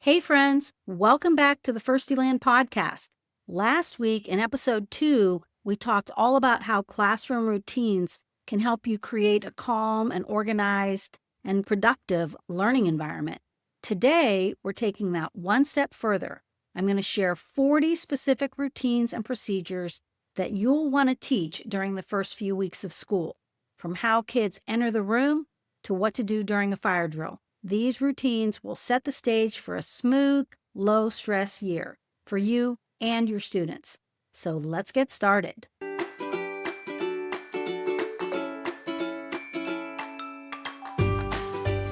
Hey friends, welcome back to the Firstieland podcast. Last week in episode 2, we talked all about how classroom routines can help you create a calm and organized and productive learning environment. Today, we're taking that one step further. I'm going to share 40 specific routines and procedures that you'll want to teach during the first few weeks of school, from how kids enter the room to what to do during a fire drill. These routines will set the stage for a smooth, low-stress year for you and your students. So let's get started.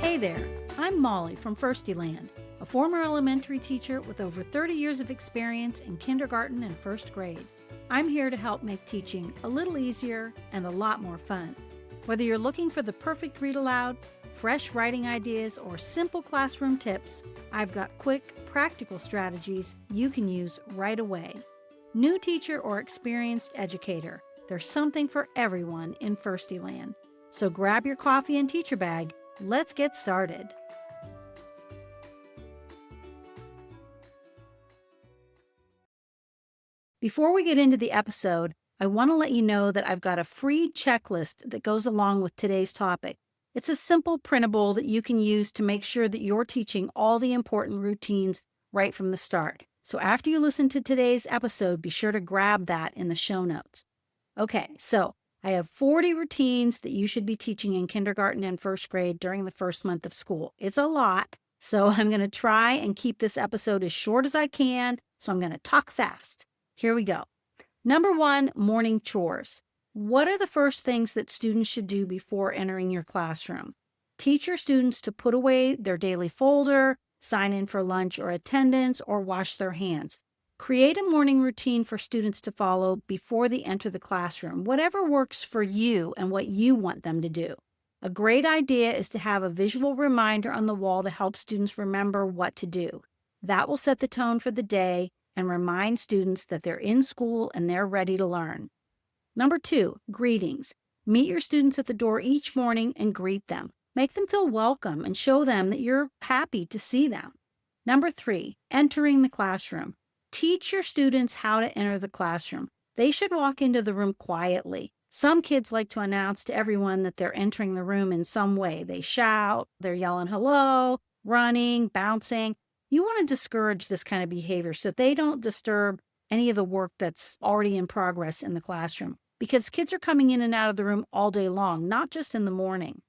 Hey there, I'm Molly from Firstieland, a former elementary teacher with over 30 years of experience in kindergarten and first grade. I'm here to help make teaching a little easier and a lot more fun. Whether you're looking for the perfect read aloud, fresh writing ideas, or simple classroom tips, I've got quick, practical strategies you can use right away. New teacher or experienced educator, there's something for everyone in Firstieland. So grab your coffee and teacher bag. Let's get started. Before we get into the episode, I want to let you know that I've got a free checklist that goes along with today's topic. It's a simple printable that you can use to make sure that you're teaching all the important routines right from the start. So after you listen to today's episode, be sure to grab that in the show notes. Okay, so I have 40 routines that you should be teaching in kindergarten and first grade during the first month of school. It's a lot, so I'm going to try and keep this episode as short as I can, so I'm going to talk fast. Here we go. Number 1, morning chores. What are the first things that students should do before entering your classroom? Teach your students to put away their daily folder, sign in for lunch or attendance, or wash their hands. Create a morning routine for students to follow before they enter the classroom, whatever works for you and what you want them to do. A great idea is to have a visual reminder on the wall to help students remember what to do. That will set the tone for the day and remind students that they're in school and they're ready to learn. Number 2, greetings. Meet your students at the door each morning and greet them. Make them feel welcome and show them that you're happy to see them. Number 3, entering the classroom. Teach your students how to enter the classroom. They should walk into the room quietly. Some kids like to announce to everyone that they're entering the room in some way. They shout, they're yelling hello, running, bouncing. You want to discourage this kind of behavior so they don't disturb any of the work that's already in progress in the classroom, because kids are coming in and out of the room all day long, not just in the morning.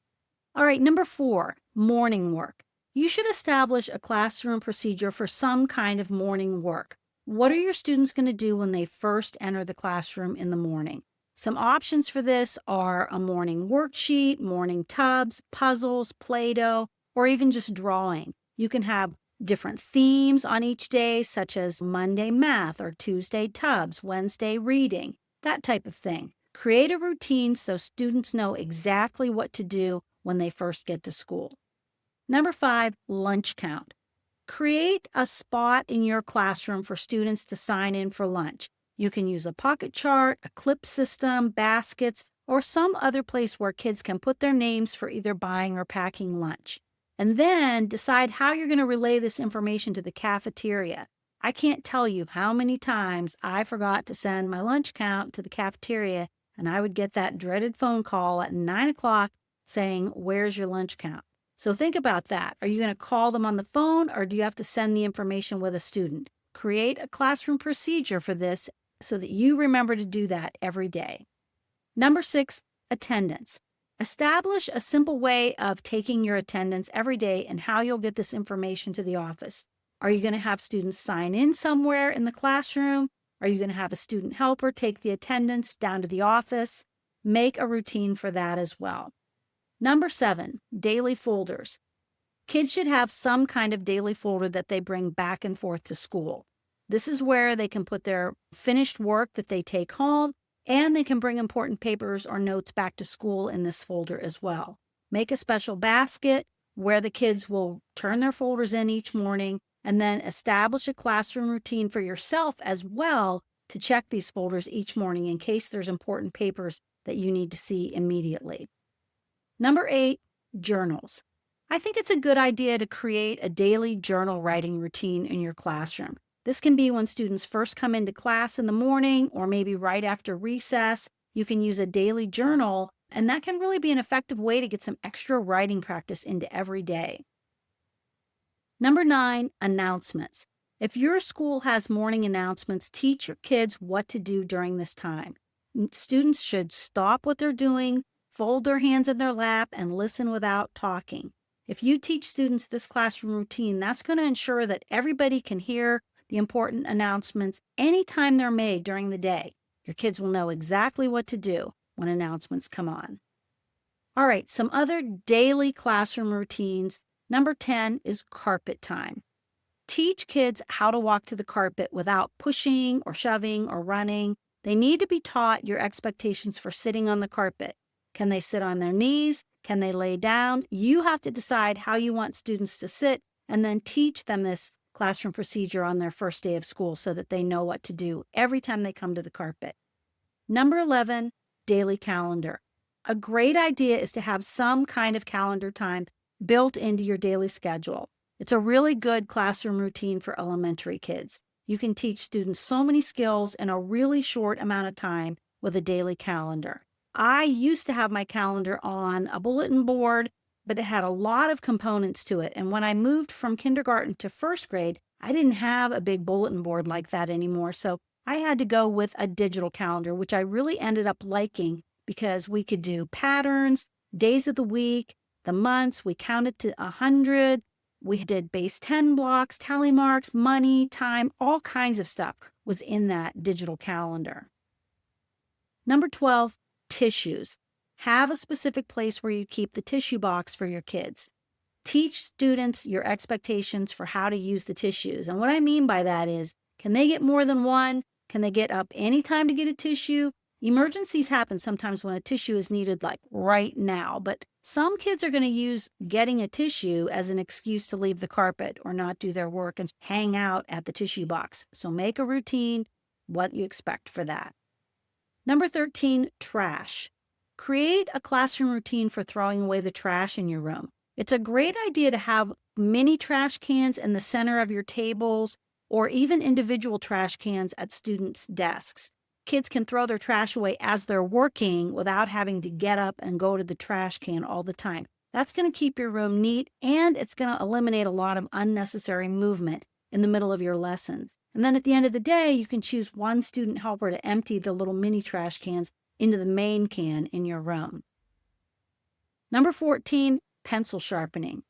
All right, number 4, morning work. You should establish a classroom procedure for some kind of morning work. What are your students going to do when they first enter the classroom in the morning? Some options for this are a morning worksheet, morning tubs, puzzles, Play-Doh, or even just drawing. You can have different themes on each day, such as Monday math or Tuesday tubs, Wednesday reading, that type of thing. Create a routine so students know exactly what to do when they first get to school. Number 5, lunch count. Create a spot in your classroom for students to sign in for lunch. You can use a pocket chart, a clip system, baskets, or some other place where kids can put their names for either buying or packing lunch. And then decide how you're going to relay this information to the cafeteria. I can't tell you how many times I forgot to send my lunch count to the cafeteria, and I would get that dreaded phone call at 9 o'clock saying, "Where's your lunch count?" So think about that. Are you going to call them on the phone, or do you have to send the information with a student? Create a classroom procedure for this so that you remember to do that every day. Number 6, attendance. Establish a simple way of taking your attendance every day and how you'll get this information to the office. Are you going to have students sign in somewhere in the classroom? Are you going to have a student helper take the attendance down to the office? Make a routine for that as well. Number 7, daily folders. Kids should have some kind of daily folder that they bring back and forth to school. This is where they can put their finished work that they take home, and they can bring important papers or notes back to school in this folder as well. Make a special basket where the kids will turn their folders in each morning, and then establish a classroom routine for yourself as well to check these folders each morning in case there's important papers that you need to see immediately. Number 8, journals. I think it's a good idea to create a daily journal writing routine in your classroom. This can be when students first come into class in the morning or maybe right after recess. You can use a daily journal, and that can really be an effective way to get some extra writing practice into every day. Number 9, announcements. If your school has morning announcements, teach your kids what to do during this time. Students should stop what they're doing, fold their hands in their lap, and listen without talking. If you teach students this classroom routine, that's going to ensure that everybody can hear the important announcements anytime they're made during the day. Your kids will know exactly what to do when announcements come on. All right, some other daily classroom routines. Number 10 is carpet time. Teach kids how to walk to the carpet without pushing or shoving or running. They need to be taught your expectations for sitting on the carpet. Can they sit on their knees? Can they lay down? You have to decide how you want students to sit and then teach them this classroom procedure on their first day of school so that they know what to do every time they come to the carpet. Number 11, daily calendar. A great idea is to have some kind of calendar time built into your daily schedule. It's a really good classroom routine for elementary kids. You can teach students so many skills in a really short amount of time with a daily calendar. I used to have my calendar on a bulletin board, but it had a lot of components to it. And when I moved from kindergarten to first grade, I didn't have a big bulletin board like that anymore. So I had to go with a digital calendar, which I really ended up liking because we could do patterns, days of the week, the months. We counted to 100. We did base 10 blocks, tally marks, money, time, all kinds of stuff was in that digital calendar. Number 12, tissues. Have a specific place where you keep the tissue box for your kids. Teach students your expectations for how to use the tissues. And what I mean by that is, can they get more than one? Can they get up anytime to get a tissue? Emergencies happen sometimes when a tissue is needed, like right now, but some kids are going to use getting a tissue as an excuse to leave the carpet or not do their work and hang out at the tissue box. So make a routine, what you expect for that. Number 13, trash. Create a classroom routine for throwing away the trash in your room. It's a great idea to have mini trash cans in the center of your tables or even individual trash cans at students' desks. Kids can throw their trash away as they're working without having to get up and go to the trash can all the time. That's going to keep your room neat, and it's going to eliminate a lot of unnecessary movement in the middle of your lessons. And then at the end of the day, you can choose one student helper to empty the little mini trash cans into the main can in your room. Number 14, pencil sharpening.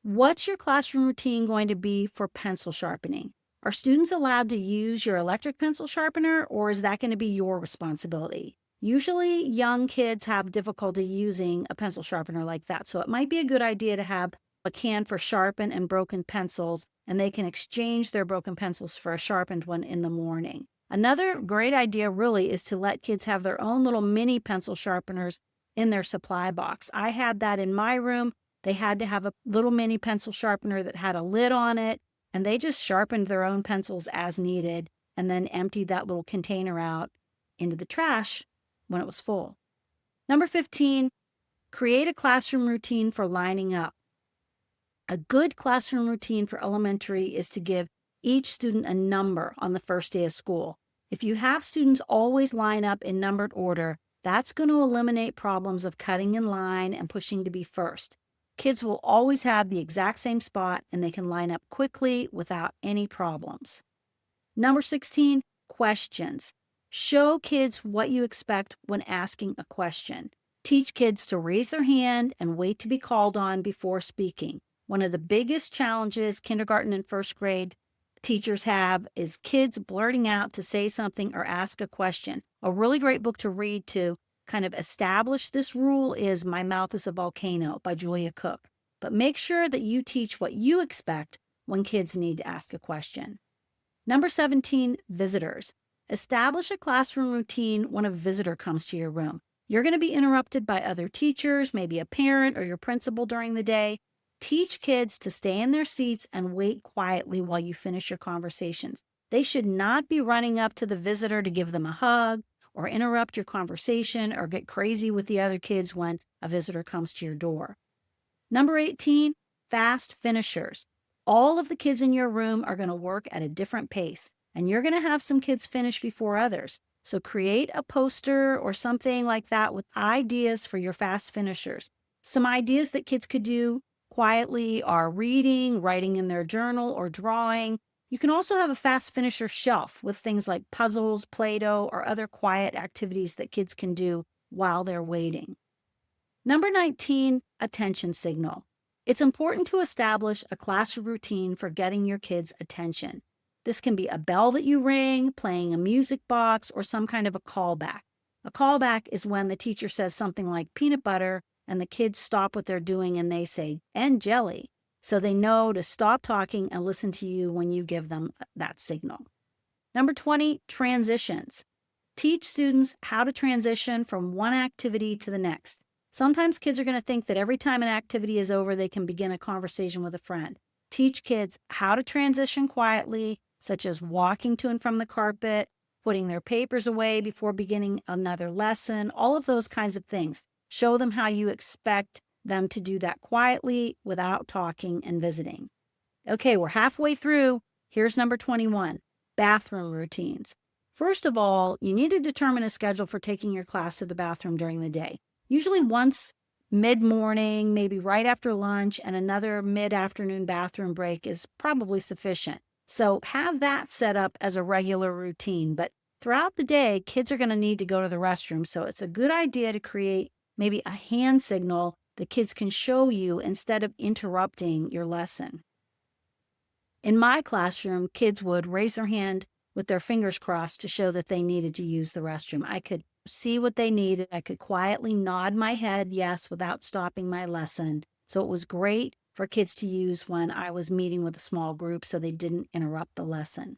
What's your classroom routine going to be for pencil sharpening? Are students allowed to use your electric pencil sharpener, or is that going to be your responsibility? Usually, young kids have difficulty using a pencil sharpener like that, so it might be a good idea to have a can for sharpened and broken pencils, and they can exchange their broken pencils for a sharpened one in the morning. Another great idea really is to let kids have their own little mini pencil sharpeners in their supply box. I had that in my room. They had to have a little mini pencil sharpener that had a lid on it, and they just sharpened their own pencils as needed and then emptied that little container out into the trash when it was full. Number 15, create a classroom routine for lining up. A good classroom routine for elementary is to give each student a number on the first day of school. If you have students always line up in numbered order, that's going to eliminate problems of cutting in line and pushing to be first. Kids will always have the exact same spot, and they can line up quickly without any problems. Number 16, questions. Show kids what you expect when asking a question. Teach kids to raise their hand and wait to be called on before speaking. One of the biggest challenges kindergarten and first grade teachers have is kids blurting out to say something or ask a question. A really great book to read to kind of establish this rule is My Mouth is a Volcano by Julia Cook. But make sure that you teach what you expect when kids need to ask a question. Number 17, visitors. Establish a classroom routine when a visitor comes to your room. You're going to be interrupted by other teachers, maybe a parent or your principal during the day. Teach kids to stay in their seats and wait quietly while you finish your conversations. They should not be running up to the visitor to give them a hug or interrupt your conversation or get crazy with the other kids when a visitor comes to your door. Number 18, fast finishers. All of the kids in your room are going to work at a different pace, and you're going to have some kids finish before others. So create a poster or something like that with ideas for your fast finishers. Some ideas that kids could do quietly are reading, writing in their journal, or drawing. You can also have a fast finisher shelf with things like puzzles, Play-Doh, or other quiet activities that kids can do while they're waiting. Number 19, attention signal. It's important to establish a classroom routine for getting your kids' attention. This can be a bell that you ring, playing a music box, or some kind of a callback. A callback is when the teacher says something like peanut butter and the kids stop what they're doing and they say, and jelly. So they know to stop talking and listen to you when you give them that signal. Number 20, transitions. Teach students how to transition from one activity to the next. Sometimes kids are going to think that every time an activity is over, they can begin a conversation with a friend. Teach kids how to transition quietly, such as walking to and from the carpet, putting their papers away before beginning another lesson, all of those kinds of things. Show them how you expect them to do that quietly without talking and visiting. Okay, we're halfway through. Here's number 21, bathroom routines. First of all, you need to determine a schedule for taking your class to the bathroom during the day. Usually once mid-morning, maybe right after lunch, and another mid-afternoon bathroom break is probably sufficient. So have that set up as a regular routine. But throughout the day, kids are going to need to go to the restroom. So it's a good idea to create maybe a hand signal that kids can show you instead of interrupting your lesson. In my classroom, kids would raise their hand with their fingers crossed to show that they needed to use the restroom. I could see what they needed. I could quietly nod my head yes without stopping my lesson. So it was great for kids to use when I was meeting with a small group so they didn't interrupt the lesson.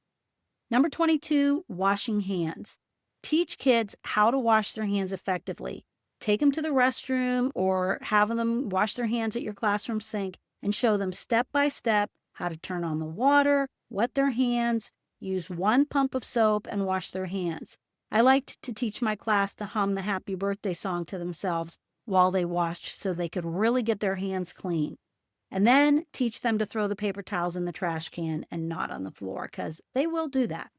Number 22, washing hands. Teach kids how to wash their hands effectively. Take them to the restroom or have them wash their hands at your classroom sink and show them step by step how to turn on the water, wet their hands, use one pump of soap, and wash their hands. I liked to teach my class to hum the happy birthday song to themselves while they washed so they could really get their hands clean. And then teach them to throw the paper towels in the trash can and not on the floor because they will do that.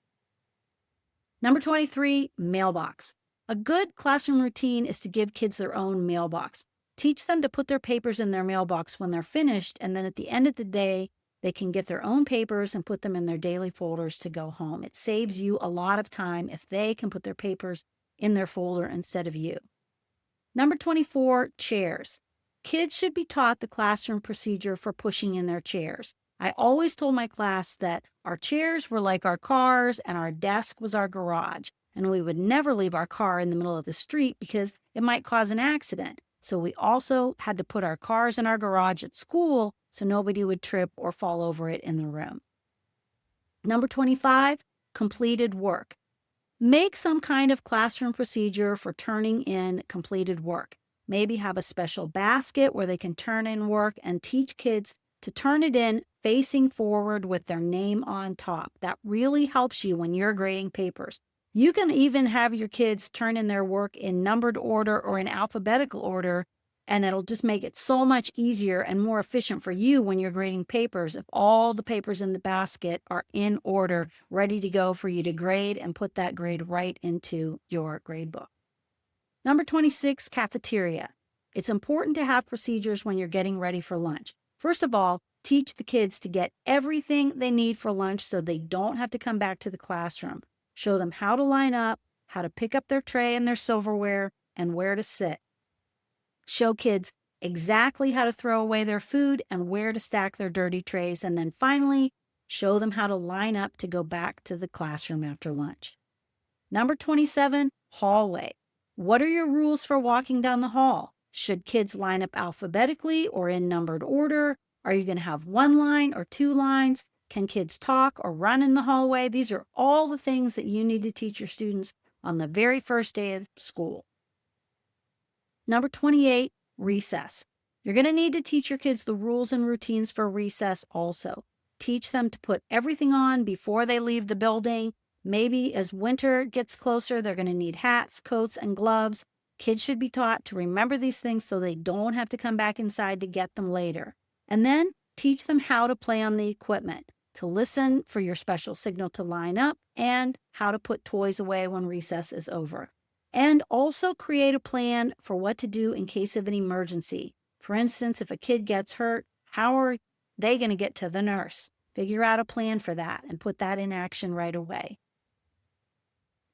Number 23, mailbox. A good classroom routine is to give kids their own mailbox. Teach them to put their papers in their mailbox when they're finished, and then at the end of the day, they can get their own papers and put them in their daily folders to go home. It saves you a lot of time if they can put their papers in their folder instead of you. Number 24, chairs. Kids should be taught the classroom procedure for pushing in their chairs. I always told my class that our chairs were like our cars and our desk was our garage, and we would never leave our car in the middle of the street because it might cause an accident. So we also had to put our cars in our garage at school so nobody would trip or fall over it in the room. Number 25, completed work. Make some kind of classroom procedure for turning in completed work. Maybe have a special basket where they can turn in work and teach kids to turn it in facing forward with their name on top. That really helps you when you're grading papers. You can even have your kids turn in their work in numbered order or in alphabetical order, and it'll just make it so much easier and more efficient for you when you're grading papers if all the papers in the basket are in order, ready to go for you to grade and put that grade right into your grade book. Number 26, cafeteria. It's important to have procedures when you're getting ready for lunch. First of all, teach the kids to get everything they need for lunch so they don't have to come back to the classroom. Show them how to line up, how to pick up their tray and their silverware, and where to sit. Show kids exactly how to throw away their food and where to stack their dirty trays. And then finally, show them how to line up to go back to the classroom after lunch. Number 27, hallway. What are your rules for walking down the hall? Should kids line up alphabetically or in numbered order? Are you going to have one line or two lines? Can kids talk or run in the hallway? These are all the things that you need to teach your students on the very first day of school. Number 28, recess. You're going to need to teach your kids the rules and routines for recess also. Teach them to put everything on before they leave the building. Maybe as winter gets closer, they're going to need hats, coats, and gloves. Kids should be taught to remember these things so they don't have to come back inside to get them later. And then teach them how to play on the equipment, to listen for your special signal to line up, and how to put toys away when recess is over. And also create a plan for what to do in case of an emergency. For instance, if a kid gets hurt, how are they going to get to the nurse? Figure out a plan for that and put that in action right away.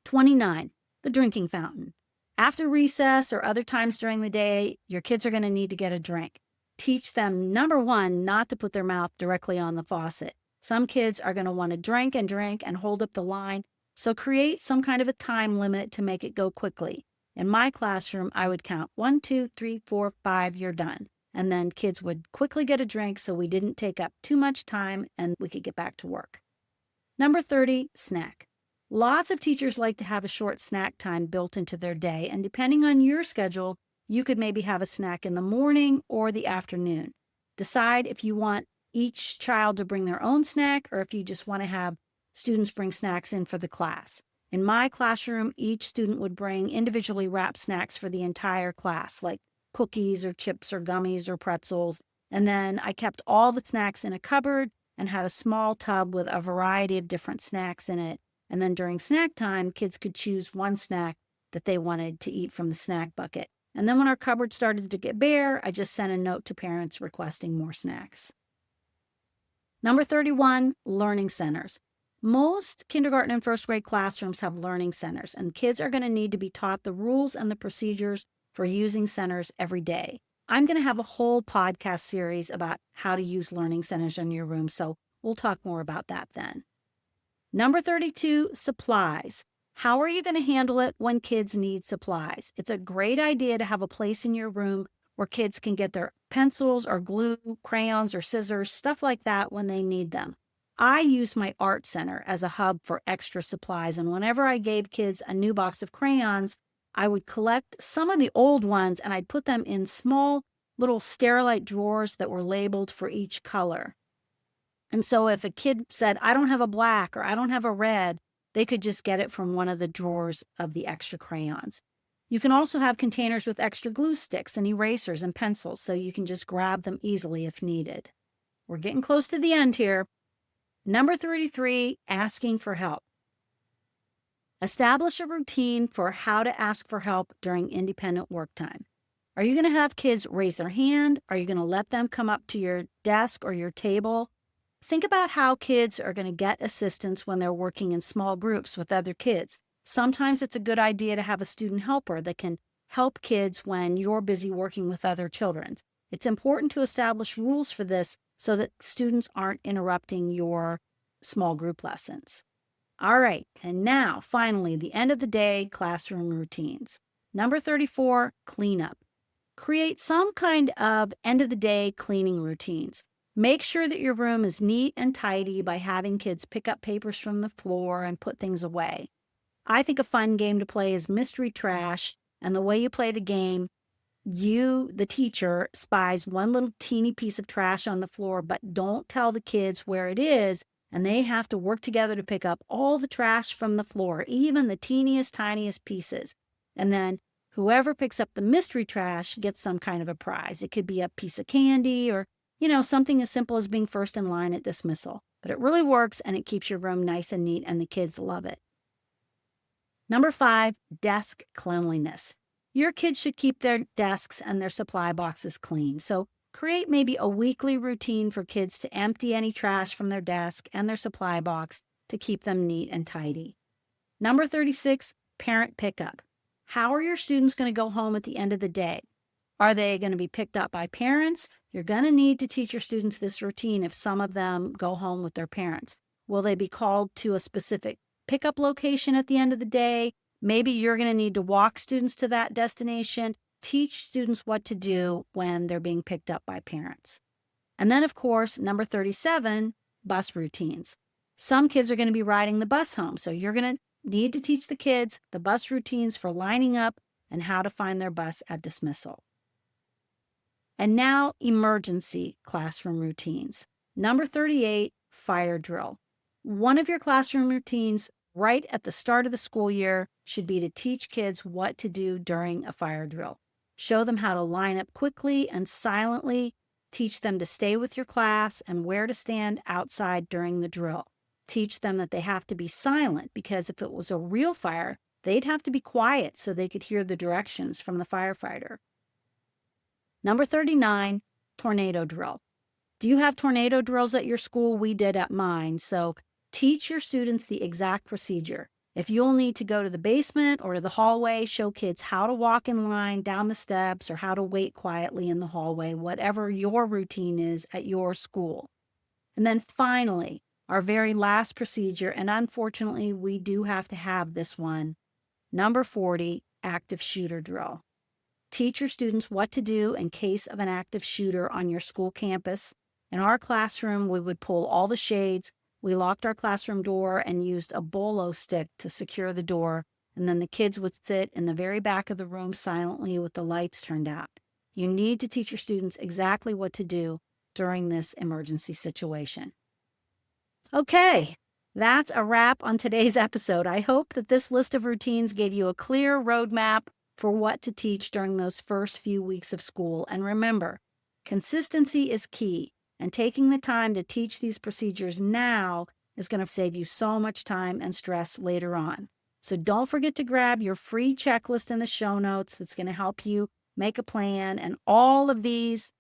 29, the drinking fountain. After recess or other times during the day, your kids are going to need to get a drink. Teach them, number one, not to put their mouth directly on the faucet. Some kids are going to want to drink and hold up the line, so create some kind of a time limit to make it go quickly. In my classroom, I would count 1, 2, 3, 4, 5, you're done. And then kids would quickly get a drink so we didn't take up too much time and we could get back to work. Number 30, snack. Lots of teachers like to have a short snack time built into their day, and depending on your schedule, you could maybe have a snack in the morning or the afternoon. Decide if you want each child to bring their own snack or if you just want to have students bring snacks in for the class. In my classroom, each student would bring individually wrapped snacks for the entire class, like cookies or chips or gummies or pretzels. And then I kept all the snacks in a cupboard and had a small tub with a variety of different snacks in it. And then during snack time, kids could choose one snack that they wanted to eat from the snack bucket. And then when our cupboard started to get bare, I just sent a note to parents requesting more snacks. Number 31, learning centers. Most kindergarten and first grade classrooms have learning centers, and kids are going to need to be taught the rules and the procedures for using centers every day. I'm going to have a whole podcast series about how to use learning centers in your room, so we'll talk more about that then. Number 32, supplies. How are you going to handle it when kids need supplies? It's a great idea to have a place in your room where kids can get their pencils or glue, crayons or scissors, stuff like that when they need them. I use my art center as a hub for extra supplies, and whenever I gave kids a new box of crayons, I would collect some of the old ones and I'd put them in small little Sterilite drawers that were labeled for each color. And so if a kid said, I don't have a black or I don't have a red, they could just get it from one of the drawers of the extra crayons. You can also have containers with extra glue sticks and erasers and pencils, so you can just grab them easily if needed. We're getting close to the end here. Number 33, asking for help. Establish a routine for how to ask for help during independent work time. Are you going to have kids raise their hand? Are you going to let them come up to your desk or your table? Think about how kids are going to get assistance when they're working in small groups with other kids. Sometimes it's a good idea to have a student helper that can help kids when you're busy working with other children. It's important to establish rules for this so that students aren't interrupting your small group lessons. All right, and now, finally, the end of the day classroom routines. Number 34, cleanup. Create some kind of end of the day cleaning routines. Make sure that your room is neat and tidy by having kids pick up papers from the floor and put things away. I think a fun game to play is mystery trash, and the way you play the game, you, the teacher, spies one little teeny piece of trash on the floor, but don't tell the kids where it is, and they have to work together to pick up all the trash from the floor, even the teeniest, tiniest pieces. And then whoever picks up the mystery trash gets some kind of a prize. It could be a piece of candy or something as simple as being first in line at dismissal. But it really works, and it keeps your room nice and neat, and the kids love it. Number 5, desk cleanliness. Your kids should keep their desks and their supply boxes clean. So create maybe a weekly routine for kids to empty any trash from their desk and their supply box to keep them neat and tidy. Number 36, parent pickup. How are your students going to go home at the end of the day? Are they going to be picked up by parents? You're going to need to teach your students this routine if some of them go home with their parents. Will they be called to a specific pickup location at the end of the day? Maybe you're going to need to walk students to that destination. Teach students what to do when they're being picked up by parents. And then, of course, number 37, bus routines. Some kids are going to be riding the bus home, so you're going to need to teach the kids the bus routines for lining up and how to find their bus at dismissal. And now, emergency classroom routines. Number 38, fire drill. One of your classroom routines right at the start of the school year should be to teach kids what to do during a fire drill. Show them how to line up quickly and silently. Teach them to stay with your class and where to stand outside during the drill. Teach them that they have to be silent because if it was a real fire, they'd have to be quiet so they could hear the directions from the firefighter. Number 39, tornado drill. Do you have tornado drills at your school? We did at mine. So teach your students the exact procedure. If you'll need to go to the basement or to the hallway, show kids how to walk in line down the steps or how to wait quietly in the hallway, whatever your routine is at your school. And then finally, our very last procedure, and unfortunately, we do have to have this one, number 40, active shooter drill. Teach your students what to do in case of an active shooter on your school campus. In our classroom, we would pull all the shades. We locked our classroom door and used a bolo stick to secure the door, and then the kids would sit in the very back of the room silently with the lights turned out. You need to teach your students exactly what to do during this emergency situation. Okay, that's a wrap on today's episode. I hope that this list of routines gave you a clear roadmap for what to teach during those first few weeks of school. And remember, consistency is key. And taking the time to teach these procedures now is going to save you so much time and stress later on. So don't forget to grab your free checklist in the show notes that's going to help you make a plan. And all of these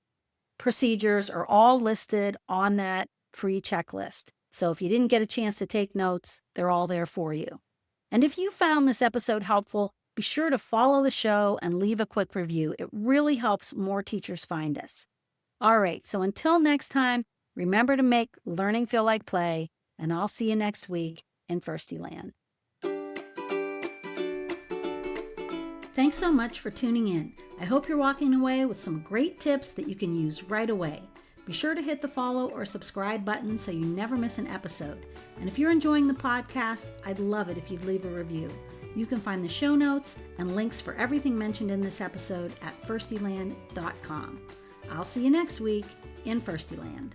procedures are all listed on that free checklist. So if you didn't get a chance to take notes, they're all there for you. And if you found this episode helpful, be sure to follow the show and leave a quick review. It really helps more teachers find us. All right, so until next time, remember to make learning feel like play, and I'll see you next week in Firstieland. Thanks so much for tuning in. I hope you're walking away with some great tips that you can use right away. Be sure to hit the follow or subscribe button so you never miss an episode. And if you're enjoying the podcast, I'd love it if you'd leave a review. You can find the show notes and links for everything mentioned in this episode at firstieland.com. I'll see you next week in Firstieland.